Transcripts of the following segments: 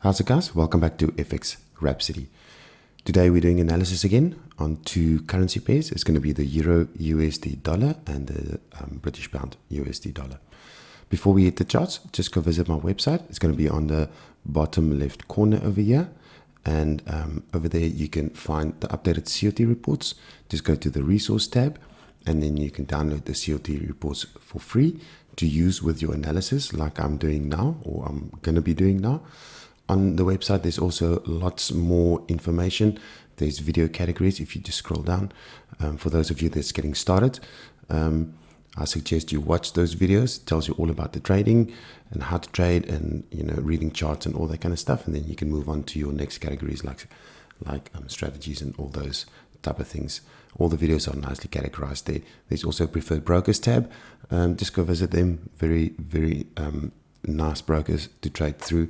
How's it, guys? Welcome back to FX Rhapsody. Today we're doing analysis again on two currency pairs. It's going to be the Euro USD dollar and the British pound USD dollar. Before we hit the charts, just go visit my website. It's going to be on the bottom left corner over here. And over there you can find the updated COT reports. Just go to the resource tab and then you can download the COT reports for free to use with your analysis like I'm doing now, or I'm going to be doing now. On the website, there's also lots more information. There's video categories if you just scroll down. For those of you that's getting started, I suggest you watch those videos. It tells you all about the trading and how to trade and, you know, reading charts and all that kind of stuff. And then you can move on to your next categories like strategies and all those type of things. All the videos are nicely categorized there. There's also a preferred brokers tab. Just go visit them. Very, very nice brokers to trade through.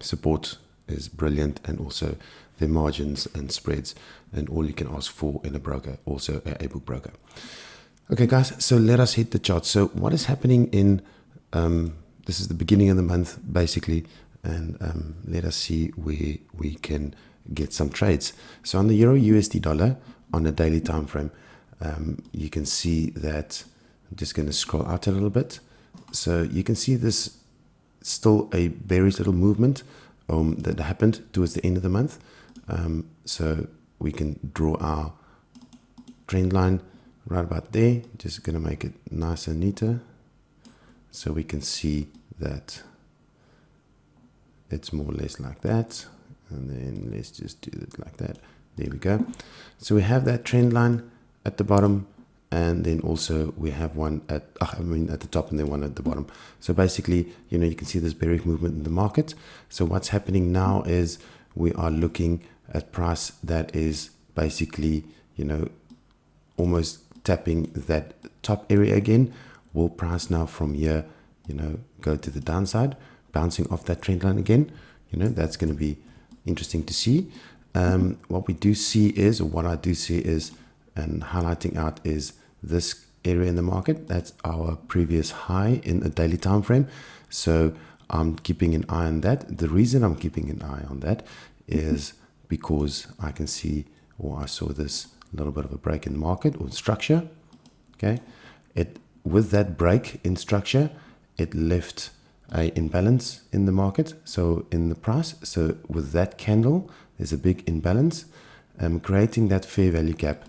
Support is brilliant, and also their margins and spreads and all you can ask for in a broker, also a book broker. Okay guys, so let us hit the chart. So what is happening in this is the beginning of the month basically, and let us see where we can get some trades. So on the Euro USD dollar on a daily time frame, you can see that I'm just going to scroll out a little bit. So you can see this still a bearish little movement that happened towards the end of the month. So we can draw our trend line right about there. Just going to make it nicer and neater so we can see that it's more or less like that. And then let's just do it like that. There we go. So we have that trend line at the bottom, and then also we have one at the top and then one at the bottom. So basically, you know, you can see this bearish movement in the market. So what's happening now is we are looking at price that is basically, you know, almost tapping that top area again. Will price now from here, you know, go to the downside, bouncing off that trend line again? You know, that's going to be interesting to see. What we do see is, or what I do see is, and highlighting out, is this area in the market. That's our previous high in a daily time frame. So I'm keeping an eye on that. The reason I'm keeping an eye on that is because I can see, or I saw this little bit of a break in the market or structure. Okay, with that break in structure, it left a imbalance in the market, so in the price. So with that candle, there's a big imbalance, creating that fair value gap,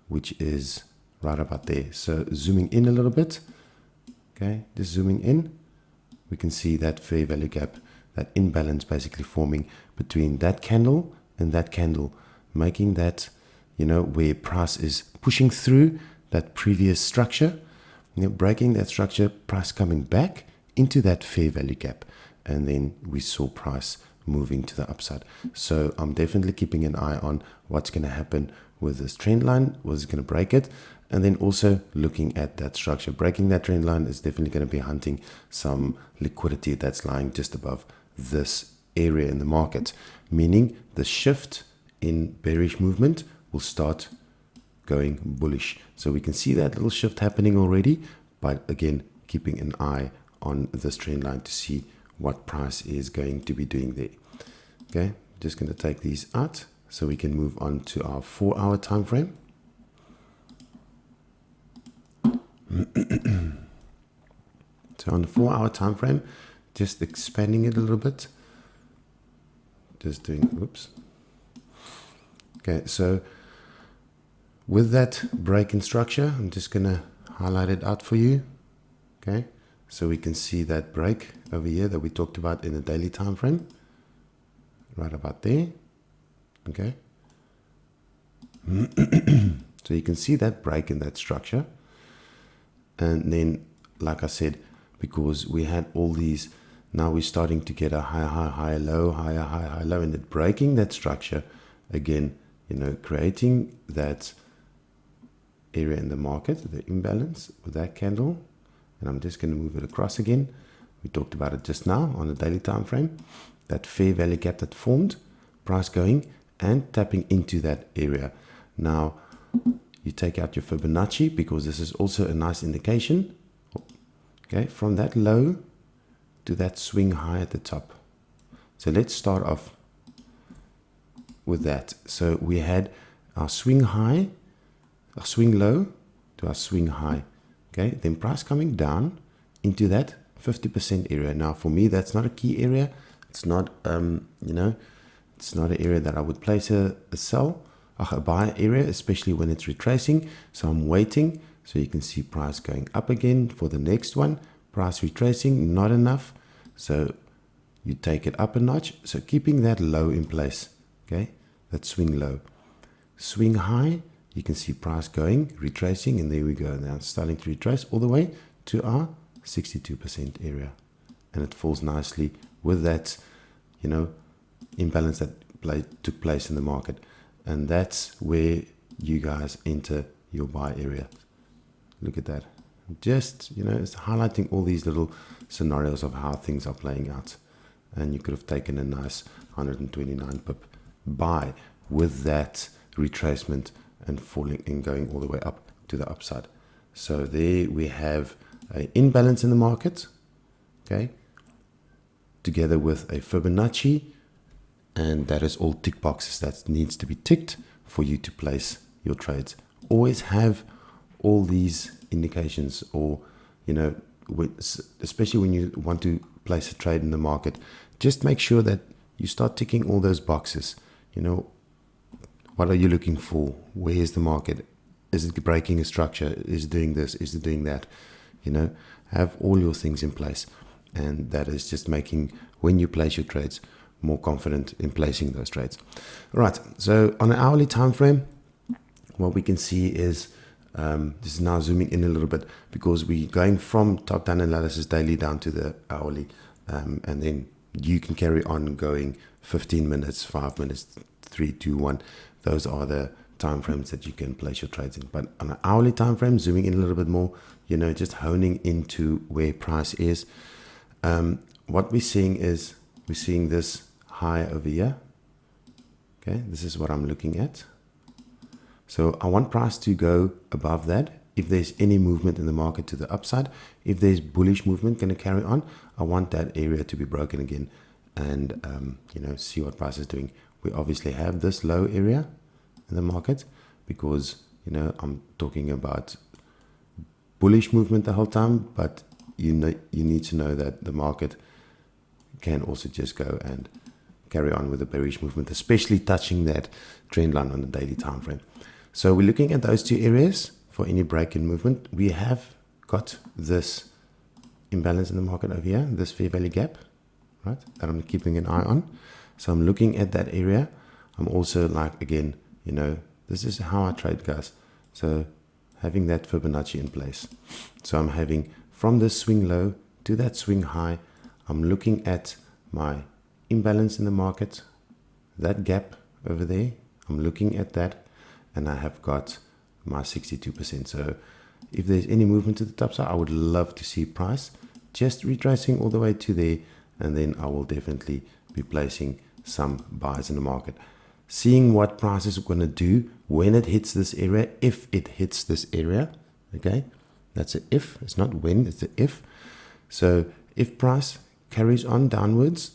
which is right about there. So zooming in a little bit, okay, just zooming in, we can see that fair value gap, that imbalance basically forming between that candle and that candle, making that, you know, where price is pushing through that previous structure, you know, breaking that structure, price coming back into that fair value gap, and then we saw price moving to the upside. So I'm definitely keeping an eye on what's going to happen with this trend line. Was it going to break it? And then also looking at that structure. Breaking that trend line is definitely going to be hunting some liquidity that's lying just above this area in the market, meaning the shift in bearish movement will start going bullish. So we can see that little shift happening already, but again, keeping an eye on this trend line to see what price is going to be doing there. Okay, just going to take these out so we can move on to our 4-hour time frame. So on the 4-hour time frame, just expanding it a little bit, just doing, oops. Okay, so with that break in structure, I'm just going to highlight it out for you. Okay, so we can see that break over here that we talked about in the daily time frame, right about there. Okay, so you can see that break in that structure, and then, like I said, because we had all these, now we're starting to get a higher low, higher low, and it breaking that structure again, you know, creating that area in the market, the imbalance with that candle. And I'm just going to move it across again. We talked about it just now on the daily time frame, that fair value gap that formed, price going and tapping into that area. Now you take out your Fibonacci, because this is also a nice indication, okay, from that low to that swing high at the top. So let's start off with that. So we had our swing high, our swing low to our swing high. Okay, then price coming down into that 50% area. Now for me, that's not a key area. It's not, it's not an area that I would place a sell, a buy area, especially when it's retracing. So I'm waiting. So you can see price going up again for the next one. Price retracing, not enough. So you take it up a notch. So keeping that low in place, okay, that swing low. Swing high, you can see price going, retracing, and there we go. Now it's starting to retrace all the way to our 62% area. And it falls nicely with that, imbalance that took place in the market. And that's where you guys enter your buy area. Look at that. Just, it's highlighting all these little scenarios of how things are playing out. And you could have taken a nice 129 pip buy with that retracement and falling and going all the way up to the upside. So there we have an imbalance in the market, okay, together with a Fibonacci, and that is all tick boxes that needs to be ticked for you to place your trades. Always have all these indications, or especially when you want to place a trade in the market, just make sure that you start ticking all those boxes. What are you looking for? Where is the market? Is it breaking a structure? Is it doing this? Is it doing that? Have all your things in place. And that is just making, when you place your trades, more confident in placing those trades. All right. So on an hourly time frame, what we can see is, this is now zooming in a little bit because we're going from top-down analysis daily down to the hourly. And then you can carry on going 15 minutes, 5 minutes, 3, 2, 1. Those are the time frames that you can place your trades in. But on an hourly time frame, zooming in a little bit more, just honing into where price is. What we're seeing is we're seeing this high over here. Okay, this is what I'm looking at. So I want price to go above that. If there's any movement in the market to the upside, if there's bullish movement going to carry on, I want that area to be broken again and, see what price is doing. We obviously have this low area in the market because, I'm talking about bullish movement the whole time, but you need to know that the market can also just go and carry on with a bearish movement, especially touching that trend line on the daily time frame. So we're looking at those two areas for any break in movement. We have got this imbalance in the market over here, this fair value gap, right, that I'm keeping an eye on. So I'm looking at that area. I'm also again, this is how I trade, guys. So having that Fibonacci in place. So I'm having from this swing low to that swing high, I'm looking at my imbalance in the market, that gap over there. I'm looking at that, and I have got my 62%. So if there's any movement to the top side, I would love to see price just retracing all the way to there, and then I will definitely be placing some buys in the market. Seeing what price is going to do when it hits this area, if it hits this area, okay? That's an if, it's not when, it's an if. So if price carries on downwards,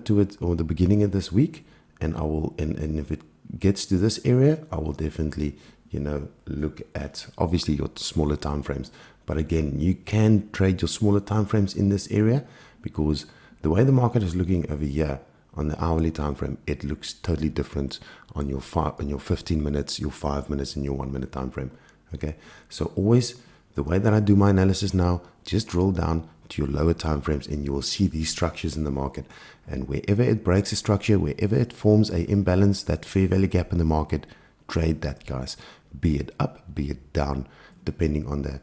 towards or the beginning of this week, and I will, and if it gets to this area, I will definitely, look at obviously your smaller time frames. But again, you can trade your smaller time frames in this area because the way the market is looking over here on the hourly time frame, it looks totally different on your 15 minutes, your 5 minutes, and your 1 minute time frame. Okay, so always the way that I do my analysis now, just drill down to your lower time frames, and you will see these structures in the market. And wherever it breaks a structure, wherever it forms a imbalance, that fair value gap in the market, trade that, guys. Be it up, be it down, depending on the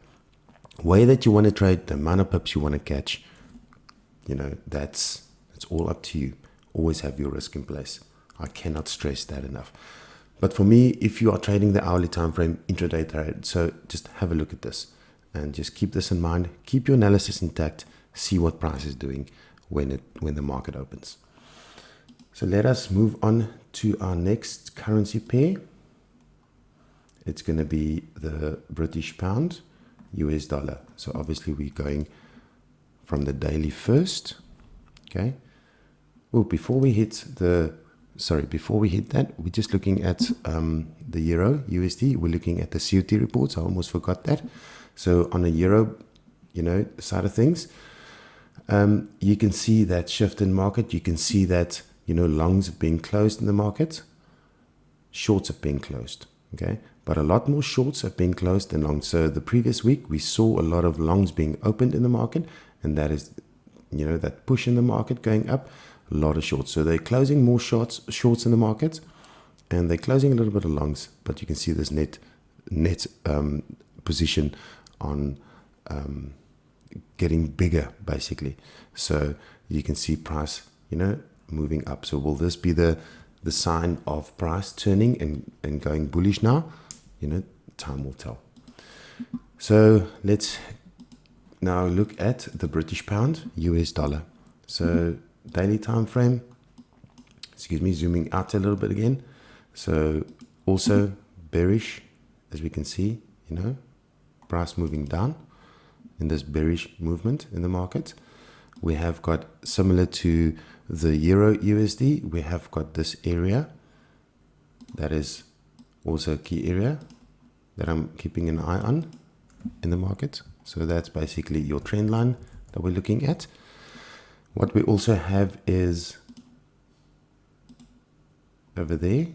way that you want to trade, the amount of pips you want to catch. That's all up to you. Always have your risk in place. I cannot stress that enough. But for me, if you are trading the hourly time frame, intraday trade, so just have a look at this and just keep this in mind. Keep your analysis intact. See what price is doing when the market opens. So let us move on to our next currency pair. It's going to be the British pound, US dollar. So obviously we're going from the daily first, okay? Oh, before we hit that, we're just looking at the Euro USD. We're looking at the COT reports. I almost forgot that. So on a Euro, side of things, you can see that shift in market. You can see that, longs have been closed in the market. Shorts have been closed, okay? But a lot more shorts have been closed than longs. So the previous week, we saw a lot of longs being opened in the market, and that is, that push in the market going up, a lot of shorts. So they're closing more shorts in the market, and they're closing a little bit of longs, but you can see this net position on getting bigger, basically. So you can see price, moving up. So will this be the sign of price turning and going bullish now? Time will tell. So let's now look at the British pound, US dollar. So daily time frame, zooming out a little bit again. So also bearish, as we can see, price moving down in this bearish movement in the market. We have got, similar to the Euro USD, we have got this area that is also a key area that I'm keeping an eye on in the market. So that's basically your trend line that we're looking at. What we also have is over there.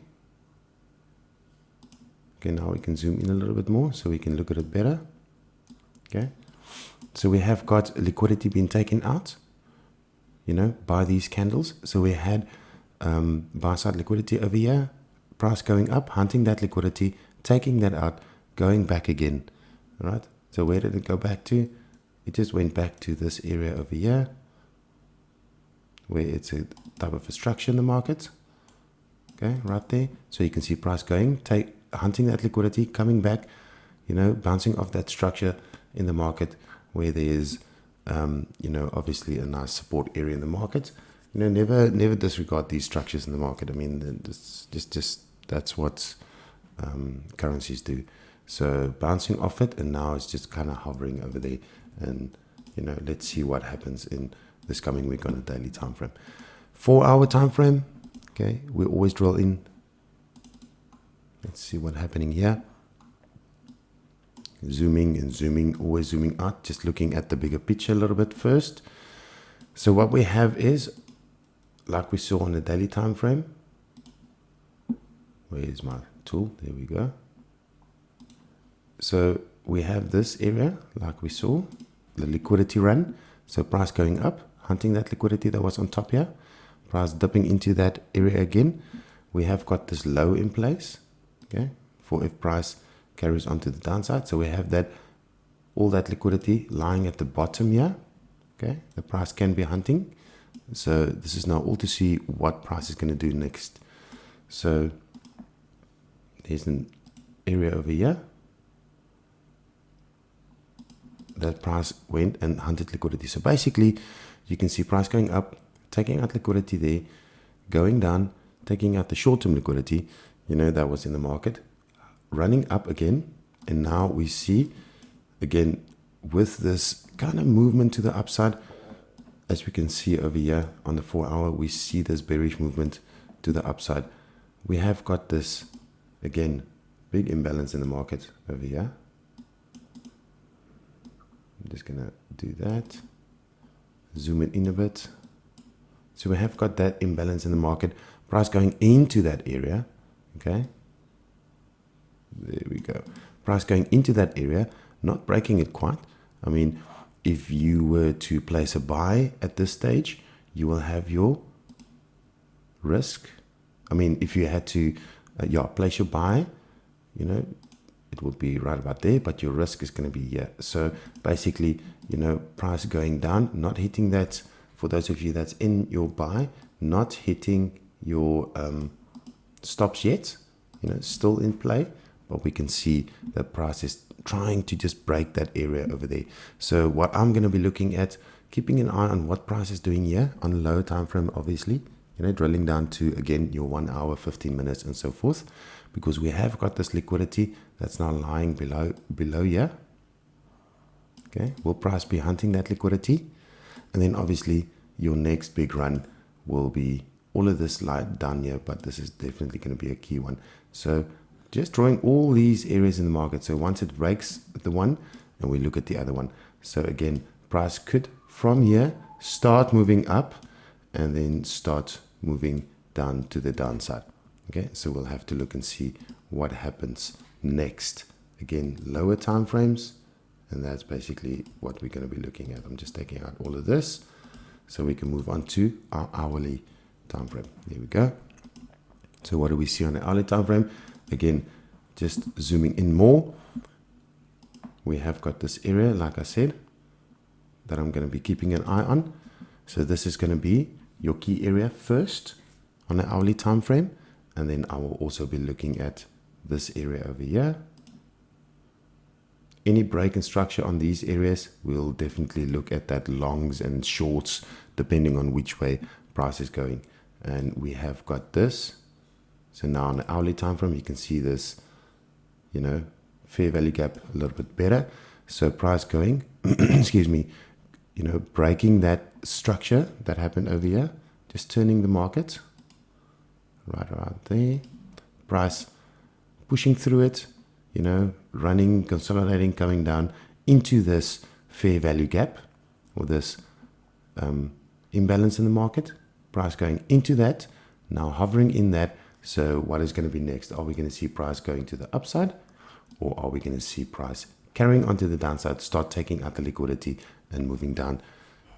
Okay, now we can zoom in a little bit more so we can look at it better. Okay, so we have got liquidity being taken out, by these candles. So we had buy side liquidity over here, price going up, hunting that liquidity, taking that out, going back again. All right, so where did it go back to? It just went back to this area over here, where it's a type of a structure in the market. Okay, right there. So you can see price going, hunting that liquidity, coming back, bouncing off that structure in the market, where there is, obviously a nice support area in the market. Never disregard these structures in the market. I mean, that's what currencies do. So bouncing off it, and now it's just kind of hovering over there. And let's see what happens in this coming week on a daily time frame. 4-hour time frame. Okay, we always drill in. Let's see what's happening here. Zooming and zooming, always zooming out, just looking at the bigger picture a little bit first. So what we have is, like we saw on the daily time frame. Where is my tool? There we go. So we have this area, like we saw, the liquidity run. So price going up, hunting that liquidity that was on top here. Price dipping into that area again. We have got this low in place, okay, for if price carries on to the downside. So we have that, all that liquidity lying at the bottom here. Okay, the price can be hunting. So this is now all to see what price is going to do next. So there's an area over here that price went and hunted liquidity. So basically you can see price going up, taking out liquidity there, going down, taking out the short-term liquidity, that was in the market, running up again. And now we see again with this kind of movement to the upside, as we can see over here on the 4-hour, we see this bearish movement to the upside. We have got this again big imbalance in the market over here. I'm just gonna do that, zoom it in a bit. So we have got that imbalance in the market, price going into that area. Okay, there we go. Price going into that area, not breaking it quite. I mean, if you were to place a buy at this stage, you will have your risk. I mean, if you had to place your buy, it would be right about there, but your risk is going to be here. So basically, price going down, not hitting that, for those of you that's in your buy, not hitting your stops yet, still in play, but we can see the price is trying to just break that area over there. So what I'm going to be looking at, keeping an eye on what price is doing here on a lower time frame, obviously, drilling down to, again, your 1 hour, 15 minutes and so forth, because we have got this liquidity that's now lying below here. Okay, will price be hunting that liquidity? And then obviously your next big run will be all of this light down here, but this is definitely going to be a key one. So just drawing all these areas in the market. So once it breaks the one, and we look at the other one. So again, price could from here start moving up and then start moving down to the downside. Okay, so we'll have to look and see what happens next. Again, lower time frames, and that's basically what we're going to be looking at. I'm just taking out all of this so we can move on to our hourly time frame. There we go. So what do we see on the hourly time frame? Again, just zooming in more, we have got this area, like I said, that I'm going to be keeping an eye on. So this is going to be your key area first on the hourly time frame, and then I will also be looking at this area over here. Any break in structure on these areas, we'll definitely look at that longs and shorts depending on which way price is going. And we have got this. So now on the hourly time frame, you can see this, you know, fair value gap a little bit better. So price going, excuse me, you know, breaking that structure that happened over here, just turning the market right around there. Price pushing through it, you know, running, consolidating, coming down into this fair value gap or this imbalance in the market. Price going into that, now hovering in that. So what is going to be next? Are we going to see price going to the upside, or are we going to see price carrying onto the downside, start taking out the liquidity and moving down,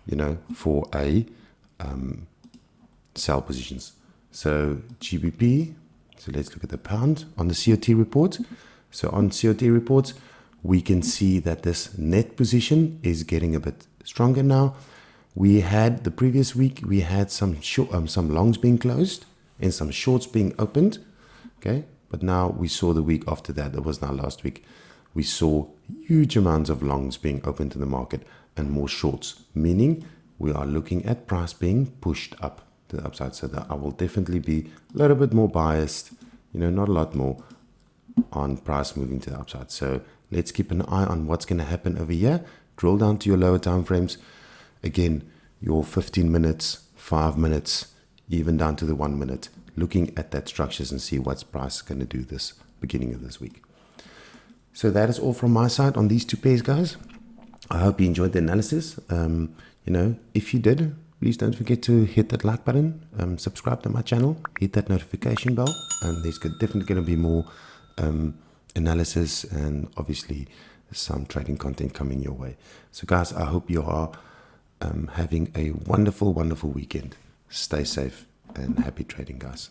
you know, for a sell positions? So GBP, so let's look at the pound on the COT report. So on COT reports, we can see that this net position is getting a bit stronger now. We had the previous week, we had some longs being closed and some shorts being opened. Okay, but now we saw the week after that, that was now last week, we saw huge amounts of longs being opened in the market and more shorts, meaning we are looking at price being pushed up to the upside. So that I will definitely be a little bit more biased, you know, not a lot more, on price moving to the upside. So let's keep an eye on what's going to happen over here. Drill down to your lower time frames. Again, your 15 minutes, 5 minutes, even down to the 1 minute, looking at that structures and see what's price going to do this beginning of this week. So that is all from my side on these two pairs, guys. I hope you enjoyed the analysis. You know, if you did, please don't forget to hit that like button, subscribe to my channel, hit that notification bell, and there's definitely going to be more analysis and obviously some trading content coming your way. So guys, I hope you are having a wonderful weekend. Stay safe and happy trading, guys.